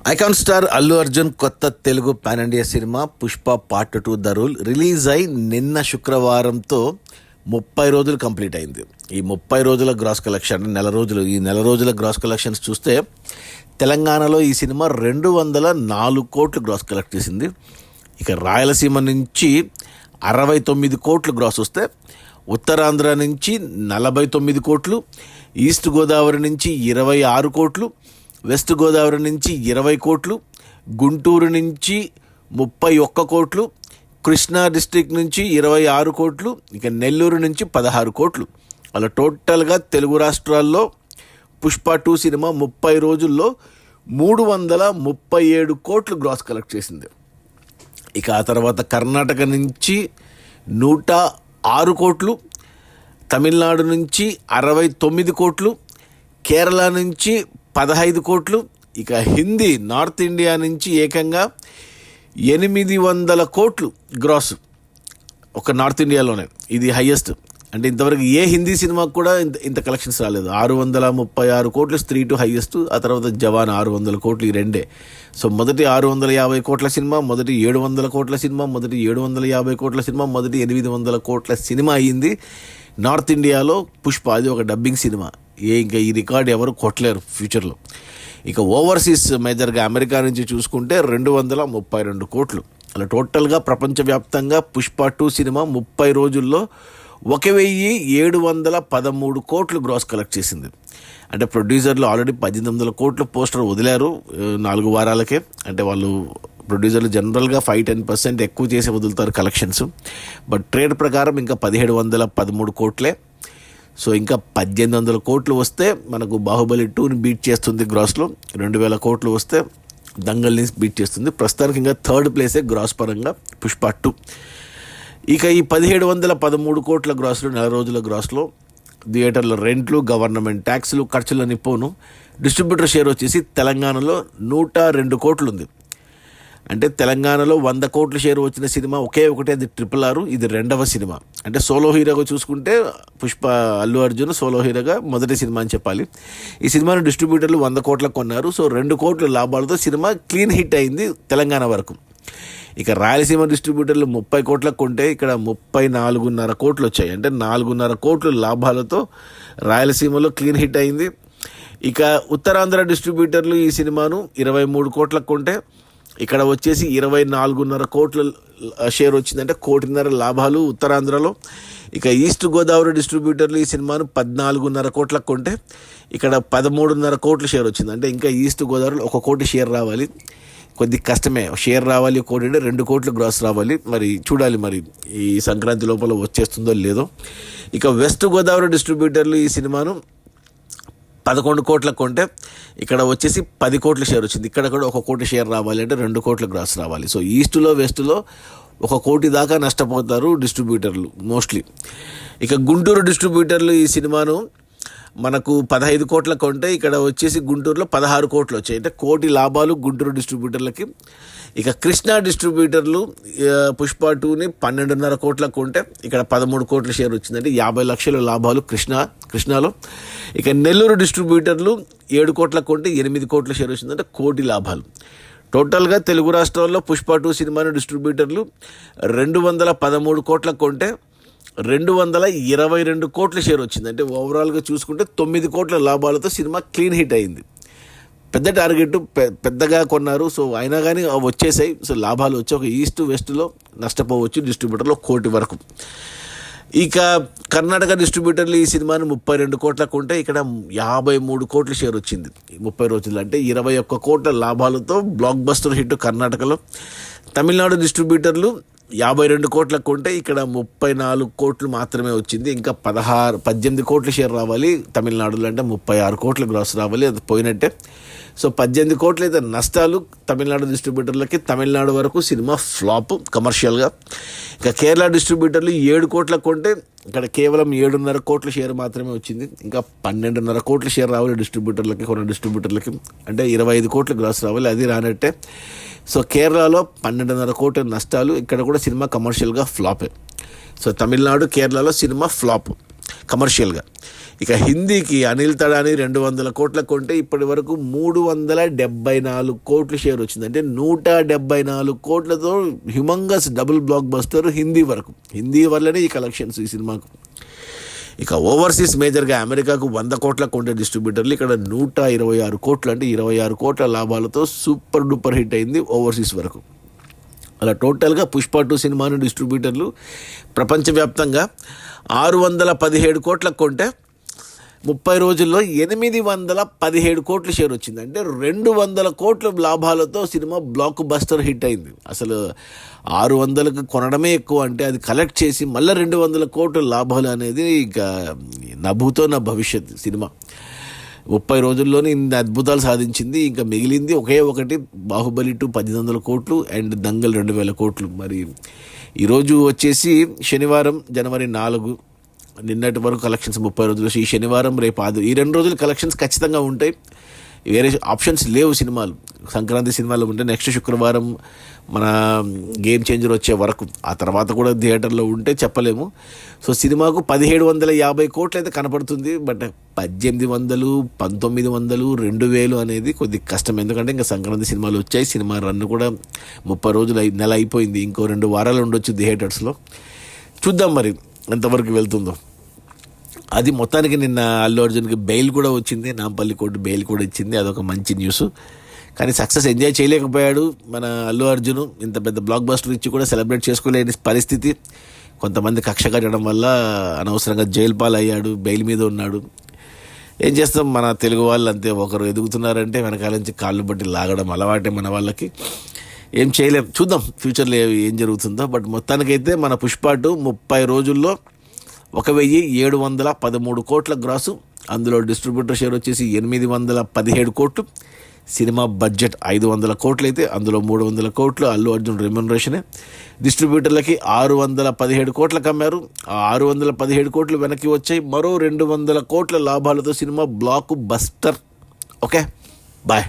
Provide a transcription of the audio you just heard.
Icon star Allu Arjun కొత్త Telugu pan India cinema Pushpa part 2 the rule release అయి నిన్న శుక్రవారంతో 30 రోజులు కంప్లీట్ అయింది. ఈ 30 రోజుల గ్రాస్ కలెక్షన్ నెల రోజుల గ్రాస్ కలెక్షన్స్ చూస్తే తెలంగాణలో ఈ సినిమా 204 కోట్లు గ్రాస్ కలెక్ట్ చేసింది. ఇక రాయలసీమ నుంచి 69 కోట్లు గ్రాస్ వస్తే, ఉత్తరాంధ్ర నుంచి 49 కోట్లు, ఈస్ట్ గోదావరి నుంచి 26 కోట్లు, వెస్ట్ గోదావరి నుంచి 20 కోట్లు, గుంటూరు నుంచి 31 కోట్లు, కృష్ణా డిస్ట్రిక్ట్ నుంచి 26 కోట్లు, ఇక నెల్లూరు నుంచి 16 కోట్లు. అలా టోటల్గా తెలుగు రాష్ట్రాల్లో పుష్ప 2 సినిమా 30 రోజుల్లో 337 కోట్లు గ్రాస్ కలెక్ట్ చేసింది. ఇక ఆ తర్వాత కర్ణాటక నుంచి 106 కోట్లు, తమిళనాడు నుంచి 69 కోట్లు, కేరళ నుంచి 15 కోట్లు, ఇక హిందీ నార్త్ ఇండియా నుంచి ఏకంగా 800 కోట్లు గ్రాస్ ఒక నార్త్ ఇండియాలోనే. ఇది హయ్యెస్ట్. అంటే ఇంతవరకు ఏ హిందీ సినిమాకు కూడా ఇంత కలెక్షన్స్ రాలేదు. 636 కోట్లు స్త్రీ టు హయ్యెస్ట్. ఆ తర్వాత జవాన్ 600 కోట్లు, ఈ రెండే. సో మొదటి 650 కోట్ల సినిమా, మొదటి 700 కోట్ల సినిమా, మొదటి 750 కోట్ల సినిమా, మొదటి 800 కోట్ల సినిమా అయ్యింది నార్త్ ఇండియాలో పుష్ప. అది ఒక డబ్బింగ్ సినిమా. ఇంకా ఈ రికార్డ్ ఎవరు కొట్టలేరు ఫ్యూచర్లో. ఇక ఓవర్సీస్ మేజర్గా అమెరికా నుంచి చూసుకుంటే 232 కోట్లు. అలా టోటల్గా ప్రపంచవ్యాప్తంగా పుష్ప 2 సినిమా 30 రోజుల్లో 1713 కోట్లు గ్రాస్ కలెక్ట్ చేసింది. అంటే ప్రొడ్యూసర్లు ఆల్రెడీ 1800 కోట్లు పోస్టర్ వదిలారు 4 వారాలకే. అంటే వాళ్ళు ప్రొడ్యూసర్లు జనరల్గా 5-10% ఎక్కువ చేసి వదులుతారు కలెక్షన్స్. బట్ ట్రేడ్ ప్రకారం ఇంకా 1713 కోట్లే. సో ఇంకా 1800 కోట్లు వస్తే మనకు బాహుబలి 2ని బీట్ చేస్తుంది గ్రాస్లో. 2000 కోట్లు వస్తే దంగల్ని బీట్ చేస్తుంది. ప్రస్తుతానికి ఇంకా థర్డ్ ప్లేసే గ్రాస్ పరంగా పుష్ప 2. ఇక ఈ 1713 కోట్ల గ్రాస్లో నెల రోజుల గ్రాస్లో థియేటర్ల రెంట్లు, గవర్నమెంట్ ట్యాక్స్లు, ఖర్చులని పోను డిస్ట్రిబ్యూటర్ షేర్ వచ్చేసి తెలంగాణలో 102 కోట్లు ఉంది. అంటే తెలంగాణలో 100 కోట్ల షేర్ వచ్చిన సినిమా ఒకే ఒకటి, అది RRR. ఇది రెండవ సినిమా. అంటే సోలో హీరోగా చూసుకుంటే పుష్ప అల్లు అర్జున్ సోలో హీరోగా మొదటి సినిమా అని చెప్పాలి. ఈ సినిమాను డిస్ట్రిబ్యూటర్లు 100 కోట్లకు కొన్నారు. సో 2 కోట్ల లాభాలతో సినిమా క్లీన్ హిట్ అయింది తెలంగాణ వరకు. ఇక రాయలసీమ డిస్ట్రిబ్యూటర్లు 30 కోట్లకు కొంటే ఇక్కడ 34.5 కోట్లు వచ్చాయి. అంటే 4.5 కోట్ల లాభాలతో రాయలసీమలో క్లీన్ హిట్ అయింది. ఇక ఉత్తరాంధ్ర డిస్ట్రిబ్యూటర్లు ఈ సినిమాను 23 కోట్లకు కొంటే ఇక్కడ వచ్చేసి 24.5 కోట్ల షేర్ వచ్చింది. అంటే 1.5 కోటి లాభాలు ఉత్తరాంధ్రలో. ఇక ఈస్ట్ గోదావరి డిస్ట్రిబ్యూటర్లు ఈ సినిమాను 14.5 కోట్లకు కొంటే ఇక్కడ 13.5 కోట్ల షేర్ వచ్చింది. అంటే ఇంకా ఈస్ట్ గోదావరిలో 1 కోటి షేర్ రావాలి. కొద్ది కష్టమే. షేర్ రావాలి 1 కోటి అంటే 2 కోట్లు గ్రాస్ రావాలి. మరి చూడాలి మరి ఈ సంక్రాంతి లోపల వచ్చేస్తుందో లేదో. ఇక వెస్ట్ గోదావరి డిస్ట్రిబ్యూటర్లు ఈ సినిమాను 11 కోట్లకు కొంటే ఇక్కడ వచ్చేసి 10 కోట్ల షేర్ వచ్చింది. ఇక్కడ కూడా 1 కోటి షేర్ రావాలి అంటే 2 కోట్ల గ్రాస్ రావాలి. సో ఈస్టులో వెస్టులో 1 కోటి దాకా నష్టపోతారు డిస్ట్రిబ్యూటర్లు మోస్ట్లీ. ఇక గుంటూరు డిస్ట్రిబ్యూటర్లు ఈ సినిమాను మనకు 15 కోట్లకు కొంటే ఇక్కడ వచ్చేసి గుంటూరులో 16 కోట్లు వచ్చాయి. అంటే 1 కోటి లాభాలు గుంటూరు డిస్ట్రిబ్యూటర్లకి. ఇక కృష్ణా డిస్ట్రిబ్యూటర్లు పుష్ప 2ని 12.5 కోట్లకు కొంటే ఇక్కడ 13 కోట్ల షేర్ వచ్చింది. అంటే 50 లక్షల లాభాలు కృష్ణాలో. ఇక నెల్లూరు డిస్ట్రిబ్యూటర్లు 7 కోట్లకు కొంటే 8 కోట్ల షేర్ వచ్చింది. అంటే 1 కోటి లాభాలు. టోటల్గా తెలుగు రాష్ట్రాల్లో పుష్ప 2 సినిమాను డిస్ట్రిబ్యూటర్లు 213 కోట్లకు కొంటే 222 కోట్ల షేర్ వచ్చింది. అంటే ఓవరాల్గా చూసుకుంటే 9 కోట్ల లాభాలతో సినిమా క్లీన్ హిట్ అయింది. పెద్ద టార్గెట్, పెద్దగా కొన్నారు. సో అయినా కానీ వచ్చేసాయి. సో లాభాలు వచ్చి ఒక ఈస్ట్ వెస్ట్లో నష్టపోవచ్చు డిస్ట్రిబ్యూటర్లో 1 కోటి వరకు. ఇక కర్ణాటక డిస్ట్రిబ్యూటర్లు ఈ సినిమాను 32 కోట్లకు ఉంటే ఇక్కడ 53 కోట్ల షేర్ వచ్చింది 30 రోజులు. అంటే 21 కోట్ల లాభాలతో బ్లాక్ బస్టర్ హిట్ కర్ణాటకలో. తమిళనాడు డిస్ట్రిబ్యూటర్లు 52 కోట్లకు కొంటే ఇక్కడ 34 కోట్లు మాత్రమే వచ్చింది. ఇంకా 18 కోట్ల షేర్ రావాలి తమిళనాడులో. అంటే 36 కోట్ల గ్రాస్ రావాలి. అది పోయినట్టే. సో 18 కోట్లు అయితే నష్టాలు తమిళనాడు డిస్ట్రిబ్యూటర్లకి. తమిళనాడు వరకు సినిమా ఫ్లాప్ కమర్షియల్గా. ఇక కేరళ డిస్ట్రిబ్యూటర్లు 7 కోట్లకు కొంటే ఇక్కడ కేవలం 7.5 కోట్ల షేర్ మాత్రమే వచ్చింది. ఇంకా 12.5 కోట్ల షేర్ రావాలి డిస్ట్రిబ్యూటర్లకి, కొన్ని డిస్ట్రిబ్యూటర్లకి. అంటే 25 కోట్ల గ్రాస్ రావాలి. అది రానట్టే. సో కేరళలో 12.5 కోట్ల నష్టాలు. ఇక్కడ కూడా సినిమా కమర్షియల్గా ఫ్లాపే. సో తమిళనాడు, కేరళలో సినిమా ఫ్లాప్. కమర్షియల్గా. ఇక హిందీకి అనిల్ తడాని 200 కోట్ల కొంటే ఇప్పటి వరకు 374 కోట్ల షేర్ వచ్చింది. అంటే 174 కోట్లతో humongous double block buster Hindi వరకు. హిందీ వల్లనే ఈ కలెక్షన్స్ ఈ సినిమాకు. ఇక ఓవర్సీస్ మేజర్గా అమెరికాకు 100 కోట్ల కొంటే డిస్ట్రిబ్యూటర్లు ఇక్కడ 126 కోట్లు, అంటే 26 కోట్ల లాభాలతో సూపర్ డూపర్ హిట్ అయింది ఓవర్సీస్ వరకు. అలా టోటల్గా పుష్ప 2 సినిమాను డిస్ట్రిబ్యూటర్లు ప్రపంచవ్యాప్తంగా 617 కోట్ల కొంటే 30 రోజుల్లో 817 కోట్ల షేర్ వచ్చింది. అంటే 200 కోట్ల లాభాలతో సినిమా బ్లాక్ బస్టర్ హిట్ అయింది. అసలు 600కి కొనడమే ఎక్కువ, అంటే అది కలెక్ట్ చేసి మళ్ళీ 200 కోట్ల లాభాలు అనేది ఇక నభూతో నా భవిష్యత్. సినిమా 30 రోజుల్లోనే ఇన్ని అద్భుతాలు సాధించింది. ఇంకా మిగిలింది ఒకే ఒకటి, బాహుబలి 2 1800 కోట్లు అండ్ దంగల్ 2000 కోట్లు. మరి ఈరోజు వచ్చేసి శనివారం జనవరి 4, నిన్నటి వరకు కలెక్షన్స్ 30 రోజులు. ఈ శనివారం రేపు ఈ 2 రోజులు కలెక్షన్స్ ఖచ్చితంగా ఉంటాయి. వేరే ఆప్షన్స్ లేవు. సినిమాలు సంక్రాంతి సినిమాలు ఉంటే నెక్స్ట్ శుక్రవారం మన గేమ్ చేంజర్ వచ్చే వరకు, ఆ తర్వాత కూడా థియేటర్లో ఉంటే చెప్పలేము. సో సినిమాకు 1750 కోట్లు అయితే కనపడుతుంది. బట్ 1800, 1900, 2000 అనేది కొద్ది కష్టం. ఎందుకంటే ఇంకా సంక్రాంతి సినిమాలు వచ్చాయి. సినిమా రన్ కూడా 30 రోజులు నెల అయిపోయింది. ఇంకో 2 వారాలు ఉండొచ్చు థియేటర్స్లో. చూద్దాం మరి ఎంతవరకు వెళ్తుందో. అది మొత్తానికి నిన్న అల్లు అర్జున్కి బెయిల్ కూడా వచ్చింది. నాంపల్లి కోర్టు బెయిల్ కూడా ఇచ్చింది. అదొక మంచి న్యూస్. కానీ సక్సెస్ ఎంజాయ్ చేయలేకపోయాడు మన అల్లు అర్జున్. ఇంత పెద్ద బ్లాక్ బస్టర్ ఇచ్చి కూడా సెలబ్రేట్ చేసుకోలేని పరిస్థితి. కొంతమంది కక్ష కట్టడం వల్ల అనవసరంగా జైలు పాలయ్యాడు. బెయిల్ మీద ఉన్నాడు. ఏం చేస్తాం, మన తెలుగు వాళ్ళు అంతే. ఒకరు ఎదుగుతున్నారంటే వెనకాల నుంచి కాళ్ళు బట్టి లాగడం అలవాటే మన వాళ్ళకి. ఏం చేయలేం. చూద్దాం ఫ్యూచర్లో ఏం జరుగుతుందో. బట్ మొత్తానికైతే మన పుష్ప 2 30 రోజుల్లో 1713 కోట్ల గ్రాసు. అందులో డిస్ట్రిబ్యూటర్ షేర్ వచ్చేసి 817 కోట్లు. సినిమా బడ్జెట్ 500 కోట్లు అయితే అందులో 300 కోట్లు అల్లు అర్జున్ రెమ్యునరేషనే. డిస్ట్రిబ్యూటర్లకి 617 కోట్లకు అమ్మారు. ఆ 617 కోట్లు వెనక్కి వచ్చాయి. మరో 200 కోట్ల లాభాలతో cinema blockbuster. Okay, bye.